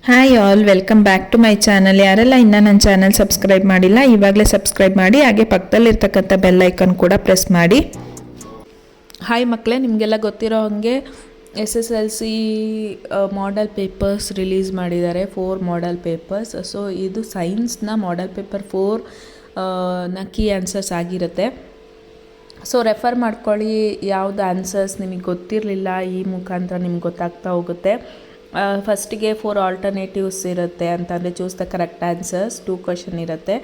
Hi all, welcome back to my channel. ಯಾರೆಲ್ಲ ಇನ್ನೂ ನನ್ನ ಚಾನಲ್ ಸಬ್ಸ್ಕ್ರೈಬ್ ಮಾಡಿಲ್ಲ ಇವಾಗಲೇ ಸಬ್ಸ್ಕ್ರೈಬ್ ಮಾಡಿ, ಹಾಗೆ ಪಕ್ಕದಲ್ಲಿರ್ತಕ್ಕಂಥ ಬೆಲ್ ಐಕನ್ ಕೂಡ ಪ್ರೆಸ್ ಮಾಡಿ. ಹಾಯ್ ಮಕ್ಕಳೇ, ನಿಮಗೆಲ್ಲ ಗೊತ್ತಿರೋ ಹಾಗೆ SSLC ಮಾಡೆಲ್ ಪೇಪರ್ಸ್ ರಿಲೀಸ್ ಮಾಡಿದ್ದಾರೆ, 4 ಮಾಡೆಲ್ ಪೇಪರ್ಸ್. ಸೊ ಇದು ಸೈನ್ಸ್ನ ಮಾಡೆಲ್ ಪೇಪರ್ 4 ನ ಕೀ ಆನ್ಸರ್ಸ್ ಆಗಿರುತ್ತೆ. ಸೊ ರೆಫರ್ ಮಾಡ್ಕೊಳ್ಳಿ, ಯಾವುದು ಆನ್ಸರ್ಸ್ ನಿಮಗೆ ಗೊತ್ತಿರಲಿಲ್ಲ ಈ ಮುಖಾಂತರ ನಿಮ್ಗೆ ಗೊತ್ತಾಗ್ತಾ ಹೋಗುತ್ತೆ. ಫಸ್ಟಿಗೆ 4 ಆಲ್ಟರ್ನೇಟಿವ್ಸ್ ಇರುತ್ತೆ, ಅಂತಂದರೆ choose the correct answers. 2 question ಇರುತ್ತೆ.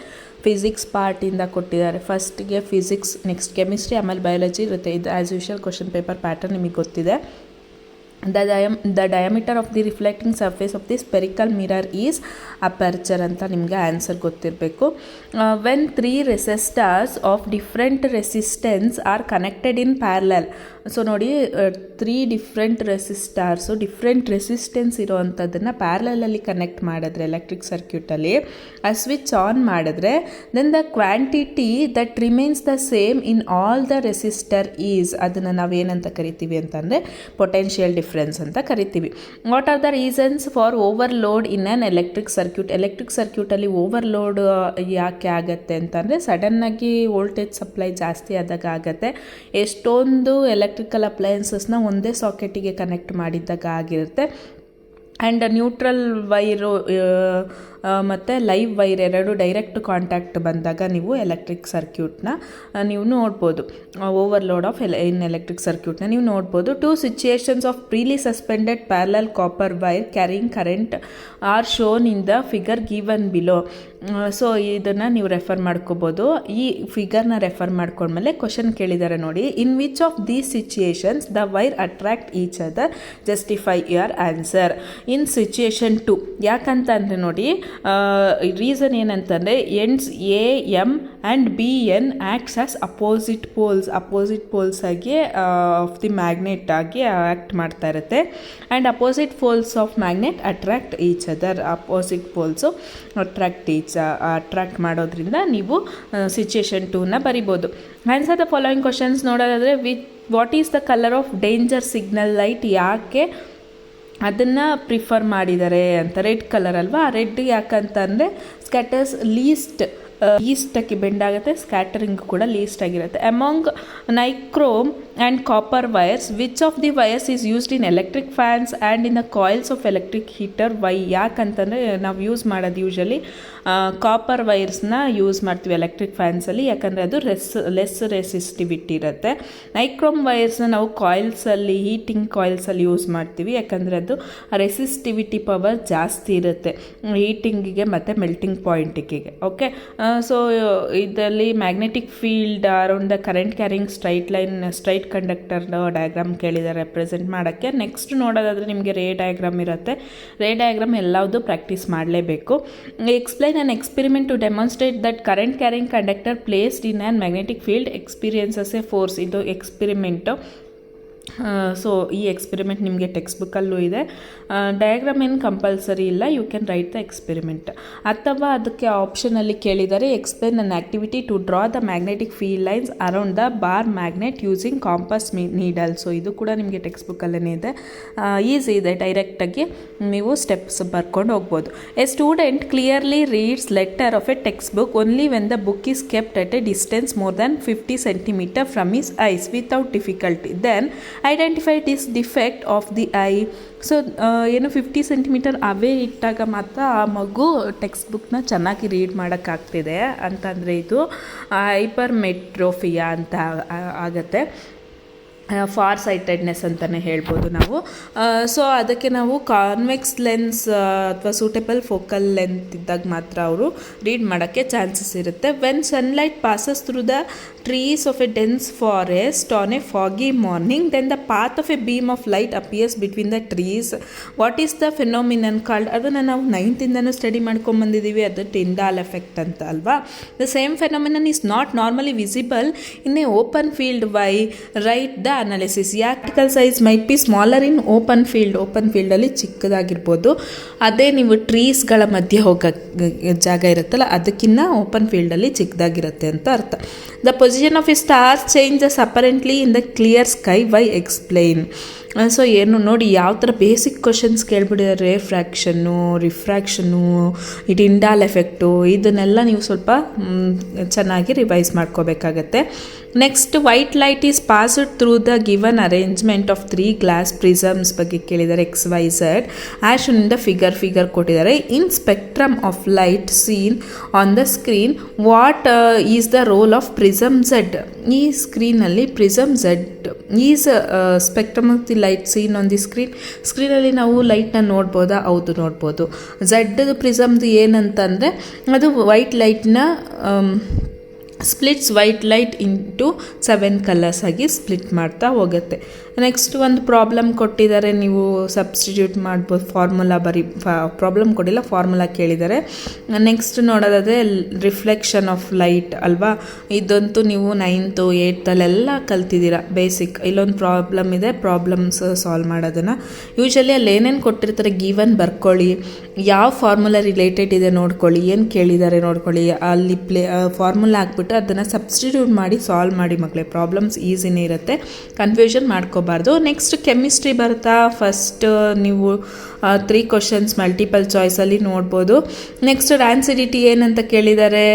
ಫಿಸಿಕ್ಸ್ ಪಾರ್ಟಿಂದ ಕೊಟ್ಟಿದ್ದಾರೆ. ಫಸ್ಟಿಗೆ ಫಿಸಿಕ್ಸ್, ನೆಕ್ಸ್ಟ್ ಕೆಮಿಸ್ಟ್ರಿ, ಆಮೇಲೆ ಬಯಾಲಜಿ ಇರುತ್ತೆ. ಇದು as usual question paper pattern ನಿಮಗೆ ಗೊತ್ತಿದೆ. The diameter of the reflecting surface of the spherical mirror is aperture ಅಂತ ನಿಮಗೆ ಆನ್ಸರ್ ಗೊತ್ತಿರಬೇಕು. When 3 resistors of different resistance are connected in parallel. So ನೋಡಿ, 3 different resistors different resistance ಇರೋವಂಥದ್ದನ್ನು ಪ್ಯಾರಲಲ್ಲಿ connect ಮಾಡಿದ್ರೆ electric ಸರ್ಕ್ಯೂಟಲ್ಲಿ ಆ ಸ್ವಿಚ್ ಆನ್ ಮಾಡಿದ್ರೆ then the quantity that remains the same in all the resistor is, ಅದನ್ನು ನಾವೇನಂತ ಕರಿತೀವಿ ಅಂತಂದರೆ ಪೊಟೆನ್ಷಿಯಲ್ ಡಿಫ್ರೆನ್ಸ್ ಅಂತ ಕರಿತೀವಿ. What are the reasons for overload in an electric circuit? Electric ಸರ್ಕ್ಯೂಟಲ್ಲಿ ಓವರ್ಲೋಡ್ ಯಾಕೆ ಆಗುತ್ತೆ ಅಂತಂದರೆ ಸಡನ್ನಾಗಿ ವೋಲ್ಟೇಜ್ ಸಪ್ಲೈ ಜಾಸ್ತಿ ಆದಾಗ ಆಗುತ್ತೆ. ಎಷ್ಟೊಂದು ಎಲೆಕ್ಟ್ರಿಕಲ್ ಅಪ್ಲಯನ್ಸಸ್ನ ಒಂದೇ ಸಾಕೆಟಿಗೆ ಕನೆಕ್ಟ್ ಮಾಡಿದ್ದಾಗ ಆಗಿರುತ್ತೆ. ಆ್ಯಂಡ್ ನ್ಯೂಟ್ರಲ್ ವೈರು ಮತ್ತು ಲೈವ್ ವೈರ್ ಎರಡು ಡೈರೆಕ್ಟ್ ಕಾಂಟ್ಯಾಕ್ಟ್ ಬಂದಾಗ ನೀವು ಎಲೆಕ್ಟ್ರಿಕ್ ಸರ್ಕ್ಯೂಟ್ನ ನೀವು ನೋಡ್ಬೋದು, ಓವರ್ಲೋಡ್ ಆಫ್ ಇನ್ ಎಲೆಕ್ಟ್ರಿಕ್ ಸರ್ಕ್ಯೂಟ್ನ ನೀವು ನೋಡ್ಬೋದು. 2 situations of freely suspended parallel copper wire carrying current are shown in the figure given below. So ಇದನ್ನು ನೀವು ರೆಫರ್ ಮಾಡ್ಕೋಬೋದು. ಈ ಫಿಗರ್ನ ರೆಫರ್ ಮಾಡ್ಕೊಂಡ್ಮೇಲೆ ಕ್ವಶನ್ ಕೇಳಿದ್ದಾರೆ ನೋಡಿ, in which of these situations the wire attract each other, justify your answer. In situation 2 ಯಾಕಂತಂದರೆ ನೋಡಿ, reason ಏನಂತಂದರೆ ends A M and B N acts as opposite poles ಆಗಿ ಆಫ್ ದಿ ಮ್ಯಾಗ್ನೆಟ್ ಆಗಿ act ಮಾಡ್ತಾ ಇರುತ್ತೆ. And opposite poles of magnet attract each other, opposite polls attract ಮಾಡೋದ್ರಿಂದ ನೀವು situation 2ನ ಬರಿಬೋದು. ಆನ್ಸರ್ ದ ಫಾಲೋಯಿಂಗ್ ಕ್ವಶನ್ಸ್ ನೋಡೋದಾದರೆ, what is the colour of danger signal light? ಯಾಕೆ ಅದನ್ನು ಪ್ರಿಫರ್ ಮಾಡಿದ್ದಾರೆ ಅಂತ? ರೆಡ್ ಕಲರ್ ಅಲ್ವಾ, ರೆಡ್ ಯಾಕಂತಂದರೆ ಸ್ಕ್ಯಾಟರ್ಸ್ ಲೀಸ್ಟಾಗಿ ಬೆಂಡ್ ಆಗುತ್ತೆ, ಸ್ಕ್ಯಾಟರಿಂಗ್ ಕೂಡ ಲೀಸ್ಟ್ ಆಗಿರುತ್ತೆ. Among nichrome and copper wires which of the wires is used in electric fans and in the coils of electric heater? Why? ಯಾಕಂತಂದರೆ ನಾವು ಯೂಸ್ ಮಾಡೋದು ಯೂಶಲಿ ಕಾಪರ್ ವೈರ್ಸ್ನ ಯೂಸ್ ಮಾಡ್ತೀವಿ ಎಲೆಕ್ಟ್ರಿಕ್ ಫ್ಯಾನ್ಸಲ್ಲಿ, ಯಾಕಂದರೆ ಅದು ಲೆಸ್ ರೆಸಿಸ್ಟಿವಿಟಿ ಇರುತ್ತೆ. ನೈಕ್ರೋಮ್ ವೈರ್ಸ್ನ ನಾವು ಕಾಯಿಲ್ಸಲ್ಲಿ, ಹೀಟಿಂಗ್ ಕಾಯಿಲ್ಸಲ್ಲಿ ಯೂಸ್ ಮಾಡ್ತೀವಿ, ಯಾಕಂದರೆ ಅದು ರೆಸಿಸ್ಟಿವಿಟಿ ಪವರ್ ಜಾಸ್ತಿ ಇರುತ್ತೆ ಹೀಟಿಂಗಿಗೆ ಮತ್ತು ಮೆಲ್ಟಿಂಗ್ ಪಾಯಿಂಟಿಗೆ. ಓಕೆ, ಸೊ ಇದರಲ್ಲಿ magnetic field around the current carrying straight conductor diagram ಕೇಳಿದ್ದಾರೆ ರೆಪ್ರೆಸೆಂಟ್ ಮಾಡೋಕ್ಕೆ. ನೆಕ್ಸ್ಟ್ ನೋಡೋದಾದರೆ ನಿಮಗೆ ರೇ ಡಯಾಗ್ರಾಮ್ ಇರುತ್ತೆ. ರೇ ಡಯಾಗ್ರಾಮ್ ಎಲ್ಲವುದು ಪ್ರಾಕ್ಟೀಸ್ ಮಾಡಲೇಬೇಕು. Explain an experiment to demonstrate that current carrying conductor placed in an magnetic field experiences a force. ಇದು experiment. So ಈ experiment ನಿಮಗೆ ಟೆಕ್ಸ್ಟ್ ಬುಕ್ಕಲ್ಲೂ ಇದೆ. ಡಯಾಗ್ರಾಮ್ ಏನು ಕಂಪಲ್ಸರಿ ಇಲ್ಲ, you can write the experiment. ಅಥವಾ ಅದಕ್ಕೆ ಆಪ್ಷನಲ್ಲಿ ಕೇಳಿದರೆ explain an activity to draw the magnetic field lines around the bar magnet using compass needle. So ಇದು ಕೂಡ ನಿಮಗೆ ಟೆಕ್ಸ್ಟ್ ಬುಕ್ಕಲ್ಲೇ ಇದೆ, ಈಸಿ ಇದೆ, ಡೈರೆಕ್ಟಾಗಿ ನೀವು ಸ್ಟೆಪ್ಸ್ ಬರ್ಕೊಂಡು ಹೋಗ್ಬೋದು. A student clearly reads letter of a text book only when the book is kept at a distance more than 50 centimeters from his eyes without difficulty. Then identify this defect of the eye. So 50 centimeter away ಇಟ್ಟಾಗ ಮಾತ್ರ ಆ ಮಗು text ಬುಕ್ನ ಚೆನ್ನಾಗಿ read ಮಾಡೋಕ್ಕಾಗ್ತಿದೆ ಅಂತಂದರೆ ಇದು ಹೈಪರ್ಮೆಟ್ರೋಫಿಯಾ ಅಂತ ಆಗುತ್ತೆ. ಫಾರ್ ಸೈಟೆಡ್ನೆಸ್ ಅಂತಲೇ ಹೇಳ್ಬೋದು ನಾವು. ಸೊ ಅದಕ್ಕೆ ನಾವು ಕಾನ್ವೆಕ್ಸ್ ಲೆನ್ಸ್ ಅಥವಾ ಸೂಟೇಬಲ್ ಫೋಕಲ್ ಲೆಂತ್ ಇದ್ದಾಗ ಮಾತ್ರ ಅವರು ರೀಡ್ ಮಾಡೋಕ್ಕೆ ಚಾನ್ಸಸ್ ಇರುತ್ತೆ. When sunlight passes through the trees of a dense forest on a foggy morning then the path of a beam of light appears between the trees. What is the phenomenon called? ಅದನ್ನು ನಾವು 9th study ಮಾಡ್ಕೊಂಬಂದಿದ್ದೀವಿ, ಅದು Tyndall effect ಅಂತ ಅಲ್ವಾ. The same phenomenon is not normally visible in a open field. Why? Right the analysis. Practical size might be smaller in open ಫೀಲ್ಡಲ್ಲಿ ಚಿಕ್ಕದಾಗಿರ್ಬೋದು, ಅದೇ ನೀವು ಟ್ರೀಸ್ಗಳ ಮಧ್ಯೆ ಹೋಗೋ ಜಾಗ ಇರುತ್ತಲ್ಲ ಅದಕ್ಕಿಂತ ಓಪನ್ ಫೀಲ್ಡಲ್ಲಿ ಚಿಕ್ಕದಾಗಿರುತ್ತೆ ಅಂತ ಅರ್ಥ. The position of a star changes apparently in the clear sky. Why? Explain. So ಏನು ನೋಡಿ ಯಾವ ಥರ ಬೇಸಿಕ್ ಕ್ವಶನ್ಸ್ ಕೇಳ್ಬಿಟ್ಟಿದ್ದಾರೆ, ರೇಫ್ರಾಕ್ಷನ್ನು, ರಿಫ್ರಾಕ್ಷನ್ನು, ಟಿಂಡಾಲ್ ಎಫೆಕ್ಟು, ಇದನ್ನೆಲ್ಲ ನೀವು ಸ್ವಲ್ಪ ಚೆನ್ನಾಗಿ ರಿವೈಸ್ ಮಾಡ್ಕೋಬೇಕಾಗತ್ತೆ. Next, white light is passed through the given arrangement of 3 glass prisms ಬಗ್ಗೆ ಕೇಳಿದ್ದಾರೆ, XYZ as in the figure ಕೊಟ್ಟಿದ್ದಾರೆ. In spectrum of light seen on the screen what is the role of prism Z. ಈ ಸ್ಕ್ರೀನಲ್ಲಿ prism Z is spectrum of the light seen on the ಸ್ಕ್ರೀನಲ್ಲಿ ನಾವು ಲೈಟ್ನ ನೋಡ್ಬೋದಾ? ಹೌದು, ನೋಡ್ಬೋದು. Z ಪ್ರಿಸಮ್ದು ಏನಂತಂದರೆ ಅದು ವೈಟ್ ಲೈಟ್ನ splits white light into 7 colours ಆಗಿ ಸ್ಪ್ಲಿಟ್ ಮಾಡ್ತಾ ಹೋಗುತ್ತೆ. ನೆಕ್ಸ್ಟ್ ಒಂದು ಪ್ರಾಬ್ಲಮ್ ಕೊಟ್ಟಿದ್ದಾರೆ, ನೀವು ಸಬ್ಸ್ಟಿಟ್ಯೂಟ್ ಮಾಡ್ಬೋದು, ಫಾರ್ಮುಲಾ ಪ್ರಾಬ್ಲಮ್ ಕೊಟ್ಟಿಲ್ಲ, ಫಾರ್ಮುಲಾ ಕೇಳಿದ್ದಾರೆ. ನೆಕ್ಸ್ಟ್ ನೋಡೋದಾದರೆ ರಿಫ್ಲೆಕ್ಷನ್ ಆಫ್ ಲೈಟ್ ಅಲ್ವಾ, ಇದಂತೂ ನೀವು 9th 8th ಕಲ್ತಿದ್ದೀರಾ ಬೇಸಿಕ್. ಇಲ್ಲೊಂದು ಪ್ರಾಬ್ಲಮ್ ಇದೆ, ಪ್ರಾಬ್ಲಮ್ಸ್ ಸಾಲ್ವ್ ಮಾಡೋದನ್ನು ಯೂಶಲಿ ಅಲ್ಲಿ ಏನೇನು ಕೊಟ್ಟಿರ್ತಾರೆ ಗಿವನ್ ಬರ್ಕೊಳ್ಳಿ, ಯಾವ ಫಾರ್ಮುಲಾ ರಿಲೇಟೆಡ್ ಇದೆ ನೋಡ್ಕೊಳ್ಳಿ, ಏನು ಕೇಳಿದ್ದಾರೆ ನೋಡ್ಕೊಳ್ಳಿ, ಅಲ್ಲಿ ಫಾರ್ಮುಲಾ ಹಾಕ್ಬಿಟ್ಟು ಅದನ್ನು ಸಬ್ಸ್ಟಿಟ್ಯೂಟ್ ಮಾಡಿ ಸಾಲ್ವ್ ಮಾಡಿ ಮಕ್ಕಳೇ. ಪ್ರಾಬ್ಲಮ್ಸ್ ಈಸಿನೇ ಇರುತ್ತೆ, ಕನ್ಫ್ಯೂಷನ್ ಮಾಡ್ಕೋಬಾರ್ದು. ನೆಕ್ಸ್ಟ್ ಕೆಮಿಸ್ಟ್ರಿ ಬರ್ತಾ ಫಸ್ಟ್ ನೀವು 3 ಕ್ವಶನ್ಸ್ ಮಲ್ಟಿಪಲ್ ಚಾಯ್ಸಲ್ಲಿ ನೋಡ್ಬೋದು. ನೆಕ್ಸ್ಟ್ ರ್ಯಾನ್ಸಿಡಿಟಿ ಏನಂತ ಕೇಳಿದ್ದಾರೆ,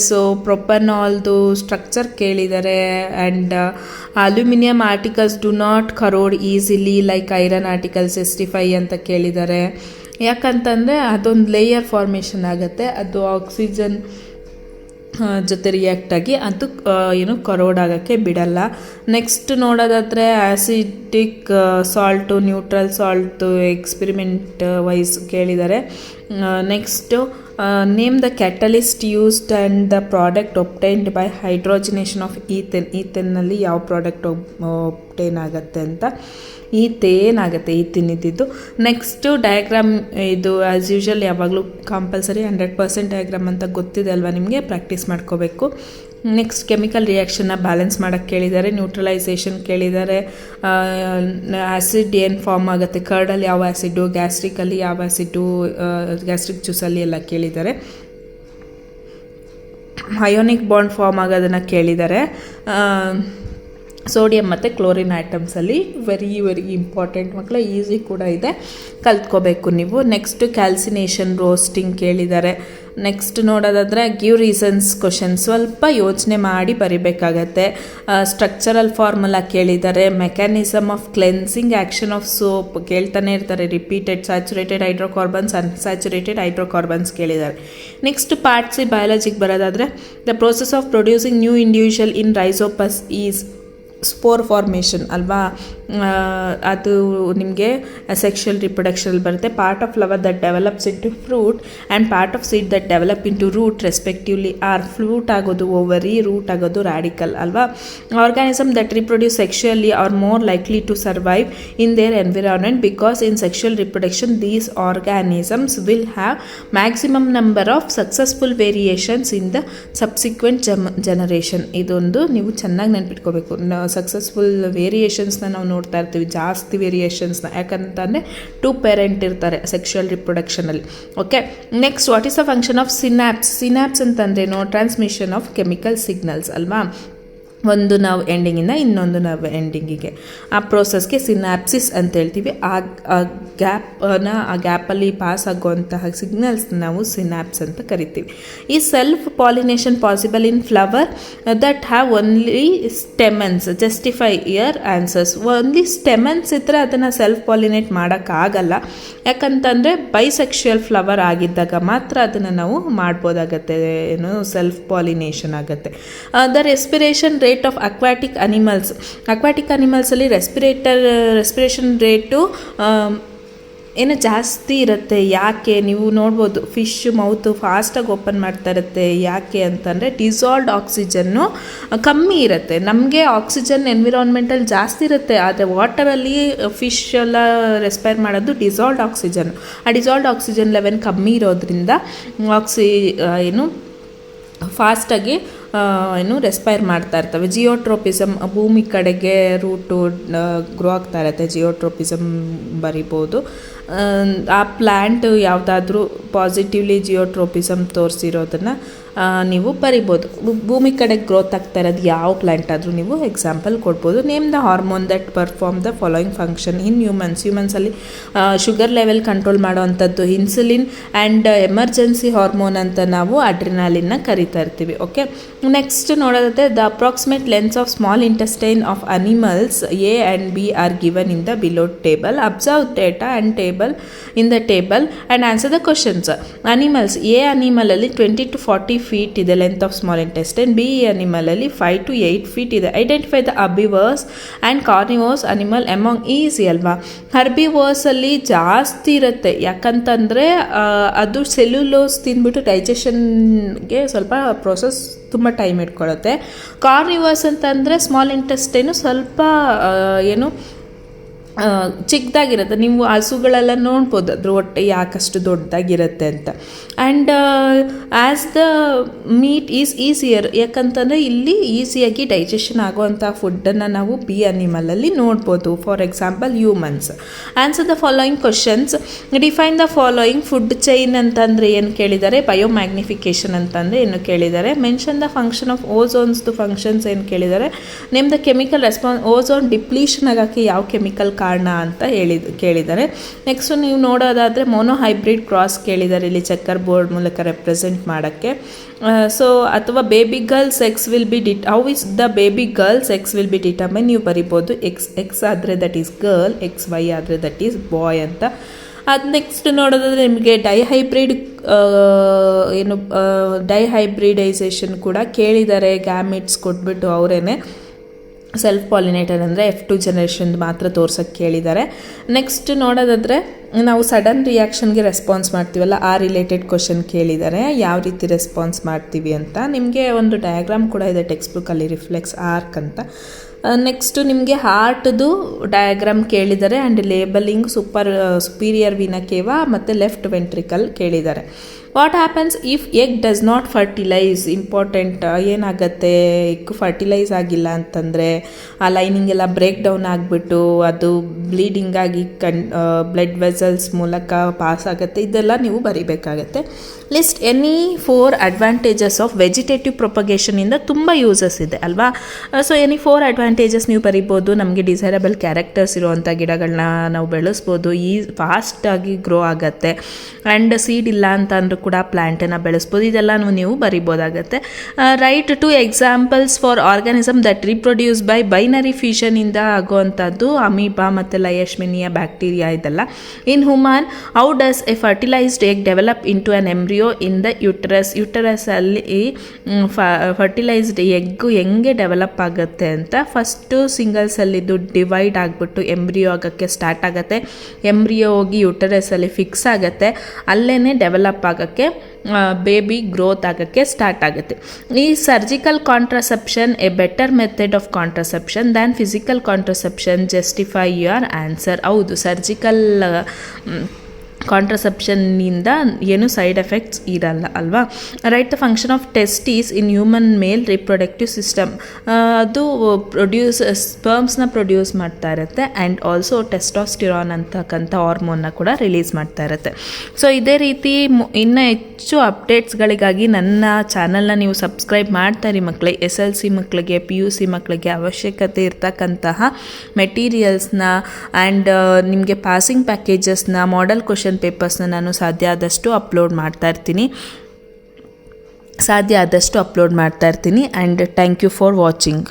ಸೊ ಪ್ರೊಪನಾಲ್ದು ಸ್ಟ್ರಕ್ಚರ್ ಕೇಳಿದ್ದಾರೆ. And aluminium articles do not crore easily like iron articles 65 ಅಂತ ಕೇಳಿದ್ದಾರೆ. ಯಾಕಂತಂದರೆ ಅದೊಂದು ಲೇಯರ್ ಫಾರ್ಮೇಷನ್ ಆಗುತ್ತೆ, ಅದು ಆಕ್ಸಿಜನ್ ಜೊತೆ ರಿಯಾಕ್ಟ್ ಆಗಿ ಅದು ಏನು ಕರೋಡ್ ಆಗೋಕ್ಕೆ ಬಿಡಲ್ಲ. ನೆಕ್ಸ್ಟ್ ನೋಡೋದಾದರೆ acidic salt, neutral salt experiment wise ಕೇಳಿದ್ದಾರೆ. Next name the catalyst used and the product obtained by hydrogenation of ಈಥೆನ್ನಲ್ಲಿ ಯಾವ ಪ್ರಾಡಕ್ಟ್ ಒಬ್ಟೈನ್ ಆಗುತ್ತೆ ಅಂತ. ಈಥೇನಾಗುತ್ತೆ, ಇದ್ದಿದ್ದು. ನೆಕ್ಸ್ಟು ಡಯಾಗ್ರಾಮ್, ಇದು ಆ್ಯಸ್ ಯೂಶುವಲ್ ಯಾವಾಗಲೂ ಕಂಪಲ್ಸರಿ 100% ಡಯಾಗ್ರಾಮ್ ಅಂತ ಗೊತ್ತಿದೆ ಅಲ್ವಾ ನಿಮಗೆ, ಪ್ರಾಕ್ಟೀಸ್ ಮಾಡ್ಕೋಬೇಕು. ನೆಕ್ಸ್ಟ್ ಕೆಮಿಕಲ್ ರಿಯಾಕ್ಷನ್ನ ಬ್ಯಾಲೆನ್ಸ್ ಮಾಡೋಕ್ಕೆ ಕೇಳಿದ್ದಾರೆ, ನ್ಯೂಟ್ರಲೈಸೇಷನ್ ಕೇಳಿದ್ದಾರೆ. ಆ್ಯಸಿಡ್ ಏನು ಫಾರ್ಮ್ ಆಗುತ್ತೆ, ಕರ್ಡಲ್ಲಿ ಯಾವ ಆ್ಯಸಿಡು, ಗ್ಯಾಸ್ಟ್ರಿಕಲ್ಲಿ ಯಾವ ಆ್ಯಸಿಡು, ಗ್ಯಾಸ್ಟ್ರಿಕ್ ಜ್ಯೂಸಲ್ಲಿ ಎಲ್ಲ ಕೇಳಿದ್ದಾರೆ. ಅಯೋನಿಕ್ ಬಾಂಡ್ ಫಾರ್ಮ್ ಆಗೋದನ್ನು ಕೇಳಿದ್ದಾರೆ. ಸೋಡಿಯಂ ಮತ್ತು ಕ್ಲೋರಿನ್ ಐಟಮ್ಸಲ್ಲಿ ವೆರಿ ಇಂಪಾರ್ಟೆಂಟ್ ಮಕ್ಕಳ, ಈಸಿ ಕೂಡ ಇದೆ, ಕಲ್ತ್ಕೋಬೇಕು ನೀವು. ನೆಕ್ಸ್ಟ್ ಕ್ಯಾಲ್ಸಿನೇಷನ್ ರೋಸ್ಟಿಂಗ್ ಕೇಳಿದ್ದಾರೆ. ನೆಕ್ಸ್ಟ್ ನೋಡೋದಾದರೆ ಗಿವ್ ರೀಸನ್ಸ್ ಕ್ವಶನ್, ಸ್ವಲ್ಪ ಯೋಚನೆ ಮಾಡಿ ಬರಿಬೇಕಾಗತ್ತೆ. ಸ್ಟ್ರಕ್ಚರಲ್ ಫಾರ್ಮುಲಾ ಕೇಳಿದ್ದಾರೆ. Mechanism of cleansing action of soap ಕೇಳ್ತಾನೆ ಇರ್ತಾರೆ, repeated. Saturated hydrocarbons, unsaturated hydrocarbons ಕೇಳಿದ್ದಾರೆ. ನೆಕ್ಸ್ಟ್ ಪಾರ್ಟ್ ಸಿ ಬಯಾಲಜಿಗೆ ಬರೋದಾದರೆ the process of producing new individual in rhizopus is spore formation ಅಲ್ವಾ, ಅದು ನಿಮಗೆ ಸೆಕ್ಷುವಲ್ ರಿಪ್ರೊಡಕ್ಷನ್ ಬರುತ್ತೆ. Part of flower that develops into fruit and part of seed that develop into root respectively are. Fruit ಆಗೋದು ovary, root ಆಗೋದು radicle ಅಲ್ವಾ. Organism that reproduce sexually are more likely to survive in their environment because in sexual reproduction these organisms will have maximum number of successful variations in the subsequent generation. ಇದೊಂದು ನೀವು ಚೆನ್ನಾಗಿ ನೆನ್ಪಿಟ್ಕೋಬೇಕು. Successful ವೇರಿಯೇಷನ್ಸ್ನ ನಾವು ನೋಡ್ತಾ ಇರ್ತೀವಿ, ಜಾಸ್ತಿ ವೇರಿಯೇಷನ್ಸ್ನ, ಯಾಕಂತಂದರೆ 2 parent ಇರ್ತಾರೆ sexual ರಿಪ್ರೊಡಕ್ಷನಲ್ಲಿ. Okay, next what is the function of synapse ಅಂತಂದ್ರೇನು? ಟ್ರಾನ್ಸ್ಮಿಷನ್ ಆಫ್ ಕೆಮಿಕಲ್ ಸಿಗ್ನಲ್ಸ್ ಅಲ್ವಾ. ಒಂದು ನಾವು ಎಂಡಿಂಗಿಂದ ಇನ್ನೊಂದು ನಾವು ಎಂಡಿಂಗಿಗೆ, ಆ ಪ್ರೋಸೆಸ್ಗೆ ಸಿನಾಪ್ಸಿಸ್ ಅಂತ ಹೇಳ್ತೀವಿ. ಆ ಗ್ಯಾಪಲ್ಲಿ ಪಾಸ್ ಆಗುವಂತಹ ಸಿಗ್ನಲ್ಸ್ ನಾವು ಸಿನಾಪ್ಸ್ ಅಂತ ಕರಿತೀವಿ. ಈ self pollination possible in flower that have only stamens, justify your answers. Only stamens ಇದ್ದರೆ ಅದನ್ನು ಸೆಲ್ಫ್ ಪಾಲಿನೇಟ್ ಮಾಡೋಕ್ಕಾಗಲ್ಲ, ಯಾಕಂತಂದರೆ ಬೈಸೆಕ್ಷುವಲ್ ಫ್ಲವರ್ ಆಗಿದ್ದಾಗ ಮಾತ್ರ ಅದನ್ನು ನಾವು ಮಾಡ್ಬೋದಾಗತ್ತೆ, ಏನು ಸೆಲ್ಫ್ ಪಾಲಿನೇಷನ್ ಆಗುತ್ತೆ. The respiration rate of aquatic ಅನಿಮಲ್ಸಲ್ಲಿ ರೆಸ್ಪಿರೇಷನ್ ರೇಟು ಏನು ಜಾಸ್ತಿ ಇರುತ್ತೆ. ಯಾಕೆ ನೀವು ನೋಡ್ಬೋದು, ಫಿಶ್ ಮೌತು ಫಾಸ್ಟಾಗಿ ಓಪನ್ ಮಾಡ್ತಾ ಇರುತ್ತೆ. ಯಾಕೆ ಅಂತಂದರೆ ಡಿಸಾಲ್ವ್ಡ್ ಆಕ್ಸಿಜನ್ನು ಕಮ್ಮಿ ಇರುತ್ತೆ. ನಮಗೆ ಆಕ್ಸಿಜನ್ ಎನ್ವಿರಾನ್ಮೆಂಟಲ್ಲಿ ಜಾಸ್ತಿ ಇರುತ್ತೆ, ಆದರೆ ವಾಟರಲ್ಲಿ ಫಿಶ್ ಎಲ್ಲ ರೆಸ್ಪೈರ್ ಮಾಡೋದು ಡಿಸಾಲ್ವ್ಡ್ ಆಕ್ಸಿಜನ್. ಆ ಡಿಸಾಲ್ವ್ಡ್ ಆಕ್ಸಿಜನ್ ಲೆವೆಲ್ ಕಮ್ಮಿ ಇರೋದ್ರಿಂದ ಫಾಸ್ಟಾಗಿ ರೆಸ್ಪೈರ್ ಮಾಡ್ತಾ ಇರ್ತವೆ. ಜಿಯೋಟ್ರೋಪಿಸಮ್, ಭೂಮಿ ಕಡೆಗೆ ರೂಟು ಗ್ರೋ ಆಗ್ತಾ ಇರುತ್ತೆ, ಜಿಯೋಟ್ರೋಪಿಸಮ್ ಬರಿಬೋದು. ಆ ಪ್ಲ್ಯಾಂಟ್ ಯಾವುದಾದ್ರೂ ಪಾಸಿಟಿವ್ಲಿ ಜಿಯೋಟ್ರೋಪಿಸಮ್ ತೋರಿಸಿರೋದನ್ನು ನೀವು ಬರಿಬೋದು. ಭೂಮಿ ಕಡೆ ಗ್ರೋತ್ ಆಗ್ತಾ ಇರೋದು ಯಾವ ಪ್ಲ್ಯಾಂಟ್ ಆದರೂ ನೀವು ಎಕ್ಸಾಂಪಲ್ ಕೊಡ್ಬೋದು. Name the hormone that perform the following function in ಹ್ಯೂಮನ್ಸಲ್ಲಿ ಶುಗರ್ ಲೆವೆಲ್ ಕಂಟ್ರೋಲ್ ಮಾಡೋವಂಥದ್ದು ಇನ್ಸುಲಿನ್ ಆ್ಯಂಡ್ ಎಮರ್ಜೆನ್ಸಿ ಹಾರ್ಮೋನ್ ಅಂತ ನಾವು ಅಡ್ರಿನಾಲಿನ್ನ ಕರಿತಾ ಇರ್ತೀವಿ. ಓಕೆ, ನೆಕ್ಸ್ಟ್ ನೋಡೋದಾದ್ರೆ the approximate lengths of small intestine of animals A and B are given in the below table. Observe data and table in the table and answer the questions. Animals, A animal ಅಲ್ಲಿ 20 to 40 feet ಇದೆ length of small intestine. B animal ಅಲ್ಲಿ 5 to 8 feet ಇದೆ. Identify the herbivores and carnivores animal among. Easy ಅಲ್ವಾ? Herbivores ಅಲ್ಲಿ ಜಾಸ್ತಿ ಇರುತ್ತೆ, ಯಾಕಂತಂದರೆ ಅದು ಸೆಲ್ಯುಲೋಸ್ ತಿಂದ್ಬಿಟ್ಟು ಡೈಜೆಷನ್ಗೆ ಸ್ವಲ್ಪ ಪ್ರೋಸೆಸ್ ತುಂಬ ಟೈಮ್ ಇಟ್ಕೊಳ್ಳುತ್ತೆ. ಕಾರ್ನಿವರ್ಸ್ ಅಂತಂದರೆ ಸ್ಮಾಲ್ ಇಂಟೆಸ್ಟೈನು ಸ್ವಲ್ಪ ಚಿಕ್ಕದಾಗಿರುತ್ತೆ. ನೀವು ಹಸುಗಳೆಲ್ಲ ನೋಡ್ಬೋದು ಅದ್ರ ಹೊಟ್ಟೆ ಯಾಕಷ್ಟು ದೊಡ್ಡದಾಗಿರುತ್ತೆ ಅಂತ. And as the meet is easier, ಯಾಕಂತಂದರೆ ಇಲ್ಲಿ ಈಸಿಯಾಗಿ ಡೈಜೆಷನ್ ಆಗುವಂಥ ಫುಡ್ಡನ್ನು ನಾವು ಬಿ ಅನಿಮಲಲ್ಲಿ ನೋಡ್ಬೋದು. For example humans. Answer the following questions. Define the following. Food chain ಅಂತಂದರೆ ಏನು ಕೇಳಿದ್ದಾರೆ, ಬಯೋಮ್ಯಾಗ್ನಿಫಿಕೇಷನ್ ಅಂತಂದರೆ ಏನು ಕೇಳಿದ್ದಾರೆ. ಮೆನ್ಷನ್ ದ ಫಂಕ್ಷನ್ ಆಫ್ ಓಝೋನ್ಸ್ದು ಫಂಕ್ಷನ್ಸ್ ಏನು ಕೇಳಿದ್ದಾರೆ. Name the chemical response. Ozone depletion ಆಗೋಕ್ಕೆ ಯಾವ ಕೆಮಿಕಲ್ ಕಾರಣ ಅಂತ ಕೇಳಿದ್ದಾರೆ. ನೆಕ್ಸ್ಟ್ ನೀವು ನೋಡೋದಾದರೆ ಮೋನೋ ಹೈಬ್ರಿಡ್ ಕ್ರಾಸ್ ಕೇಳಿದ್ದಾರೆ ಇಲ್ಲಿ ಚೆಕ್ಕರ್ ಬೋರ್ಡ್ ಮೂಲಕ ರೆಪ್ರೆಸೆಂಟ್ ಮಾಡೋಕ್ಕೆ. ಸೊ ಅಥವಾ baby girl sex will be how is the baby girl sex will be determine. ನೀವು ಬರಿಬೋದು ಎಕ್ಸ್ ಆದರೆ ದಟ್ ಈಸ್ ಗರ್ಲ್, XY ಆದರೆ ದಟ್ ಈಸ್ ಬಾಯ್ ಅಂತ. ಅದು ನೆಕ್ಸ್ಟ್ ನೋಡೋದಾದರೆ ನಿಮಗೆ ಡೈಹೈಬ್ರಿಡೈಸೇಷನ್ ಕೂಡ ಕೇಳಿದ್ದಾರೆ. ಗ್ಯಾಮಿಟ್ಸ್ ಕೊಟ್ಬಿಟ್ಟು ಅವರೇನೆ ಸೆಲ್ಫ್ ಪಾಲಿನೇಟರ್ ಅಂದರೆ F2 ಜನರೇಷನ್ ಮಾತ್ರ ತೋರ್ಸೋಕ್ಕೆ ಕೇಳಿದ್ದಾರೆ. ನೆಕ್ಸ್ಟ್ ನೋಡೋದಾದರೆ ನಾವು ಸಡನ್ ರಿಯಾಕ್ಷನ್ಗೆ ರೆಸ್ಪಾನ್ಸ್ ಮಾಡ್ತೀವಲ್ಲ, ಆ ರಿಲೇಟೆಡ್ ಕ್ವಶನ್ ಕೇಳಿದ್ದಾರೆ. ಯಾವ ರೀತಿ ರೆಸ್ಪಾನ್ಸ್ ಮಾಡ್ತೀವಿ ಅಂತ. ನಿಮಗೆ ಒಂದು ಡಯಾಗ್ರಾಮ್ ಕೂಡ ಇದೆ ಟೆಕ್ಸ್ಟ್ ಬುಕ್ಕಲ್ಲಿ, ರಿಫ್ಲೆಕ್ಸ್ ಆರ್ಕ್ ಅಂತ. ನೆಕ್ಸ್ಟು ನಿಮಗೆ ಹಾರ್ಟ್ದು ಡಯಾಗ್ರಾಮ್ ಕೇಳಿದ್ದಾರೆ ಆ್ಯಂಡ್ ಲೇಬಲಿಂಗ್ ಸುಪೀರಿಯರ್ ವೀನಾ ಕೇವಾ ಮತ್ತು ಲೆಫ್ಟ್ ವೆಂಟ್ರಿಕಲ್ ಕೇಳಿದ್ದಾರೆ. What happens if egg does not fertilise. Important. ಏನಾಗುತ್ತೆ, ಎಗ್ ಫರ್ಟಿಲೈಸ್ ಆಗಿಲ್ಲ ಅಂತಂದರೆ ಆ ಲೈನಿಂಗ್ ಎಲ್ಲ ಬ್ರೇಕ್ ಡೌನ್ ಆಗಿಬಿಟ್ಟು ಅದು ಬ್ಲೀಡಿಂಗ್ ಆಗಿ ಬ್ಲಡ್ ವೆಸಲ್ಸ್ ಮೂಲಕ ಪಾಸ್ ಆಗುತ್ತೆ. ಇದೆಲ್ಲ ನೀವು ಬರಿಬೇಕಾಗತ್ತೆ. List any 4 advantages of vegetative ಪ್ರೊಪಗೇಷನಿಂದ ತುಂಬ ಯೂಸಸ್ ಇದೆ ಅಲ್ವಾ. ಸೊ ಎನಿ 4 ಅಡ್ವಾಂಟೇಜಸ್ ನೀವು ಬರಿಬೋದು. ನಮಗೆ ಡಿಸೈರಬಲ್ ಕ್ಯಾರೆಕ್ಟರ್ಸ್ ಇರುವಂಥ ಗಿಡಗಳನ್ನ ನಾವು ಬೆಳೆಸ್ಬೋದು, ಫಾಸ್ಟಾಗಿ ಗ್ರೋ ಆಗುತ್ತೆ. ಆ್ಯಂಡ್ ಸೀಡ್ ಇಲ್ಲ ಅಂತ ಅಂದರೂ ಕೂಡ ಪ್ಲ್ಯಾಂಟನ್ನು ಬೆಳೆಸ್ಬೋದು. ಇದೆಲ್ಲ ನೀವು ಬರಿಬೋದಾಗತ್ತೆ. Write 2 examples for organism that reproduce by binary ಫ್ಯೂಷನಿಂದ ಆಗುವಂಥದ್ದು ಅಮೀಬಾ ಮತ್ತು ಲಯಶ್ಮಿನಿಯಾ ಬ್ಯಾಕ್ಟೀರಿಯಾ ಇದೆಲ್ಲ. In human how does a fertilised egg develop into an embryo in the ಯುಟರಸಲ್ಲಿ ಫರ್ಟಿಲೈಸ್ಡ್ ಎಗ್ಗು ಹೆಂಗೆ ಡೆವಲಪ್ ಆಗುತ್ತೆ ಅಂತ. ಫಸ್ಟು ಸಿಂಗಲ್ಸಲ್ಲಿದ್ದು ಡಿವೈಡ್ ಆಗಿಬಿಟ್ಟು ಎಂಬ್ರಿಯೋ ಆಗೋಕ್ಕೆ ಸ್ಟಾರ್ಟ್ ಆಗುತ್ತೆ. ಎಂಬ್ರಿಯೋ ಹೋಗಿ ಯುಟರಸಲ್ಲಿ ಫಿಕ್ಸ್ ಆಗುತ್ತೆ. ಅಲ್ಲೇ ಡೆವಲಪ್ ಆಗೋಕ್ಕೆ ಬೇಬಿ ಗ್ರೋತ್ ಆಗೋಕ್ಕೆ ಸ್ಟಾರ್ಟ್ ಆಗುತ್ತೆ. ಈ surgical contraception A better method of contraception than physical contraception. Justify your answer. ಹೌದು, ಸರ್ಜಿಕಲ್ ಕಾಂಟ್ರಸೆಪ್ಷನ್ನಿಂದ ಏನು ಸೈಡ್ ಎಫೆಕ್ಟ್ಸ್ ಇರಲ್ಲ ಅಲ್ವಾ. Right the function of testes in human male reproductive system. ಅದು ಸ್ಪರ್ಮ್ಸ್ನ ಪ್ರೊಡ್ಯೂಸ್ ಮಾಡ್ತಾ ಇರುತ್ತೆ ಆ್ಯಂಡ್ ಆಲ್ಸೋ ಟೆಸ್ಟೋಸ್ಟಿರಾನ್ ಅಂತಕ್ಕಂಥ ಹಾರ್ಮೋನ್ನ ಕೂಡ ರಿಲೀಸ್ ಮಾಡ್ತಾ ಇರುತ್ತೆ. ಸೊ ಇದೇ ರೀತಿ ಇನ್ನೂ ಹೆಚ್ಚು ಅಪ್ಡೇಟ್ಸ್ಗಳಿಗಾಗಿ ನನ್ನ ಚಾನಲ್ನ ನೀವು ಸಬ್ಸ್ಕ್ರೈಬ್ ಮಾಡ್ತಾರಿ ಮಕ್ಕಳೇ. SLC ಮಕ್ಕಳಿಗೆ, PUC ಮಕ್ಕಳಿಗೆ ಅವಶ್ಯಕತೆ ಇರ್ತಕ್ಕಂತಹ ಮೆಟೀರಿಯಲ್ಸ್ನ ಆ್ಯಂಡ್ ನಿಮಗೆ ಪಾಸಿಂಗ್ ಪ್ಯಾಕೇಜಸ್ನ, ಮಾಡೆಲ್ ಕ್ವಶನ್ ಪೇಪರ್ಸ್ನ ನಾನು ಸಾಧ್ಯ ಆದಷ್ಟು ಅಪ್ಲೋಡ್ ಮಾಡ್ತಾ ಇರ್ತೀನಿ and thank you for watching.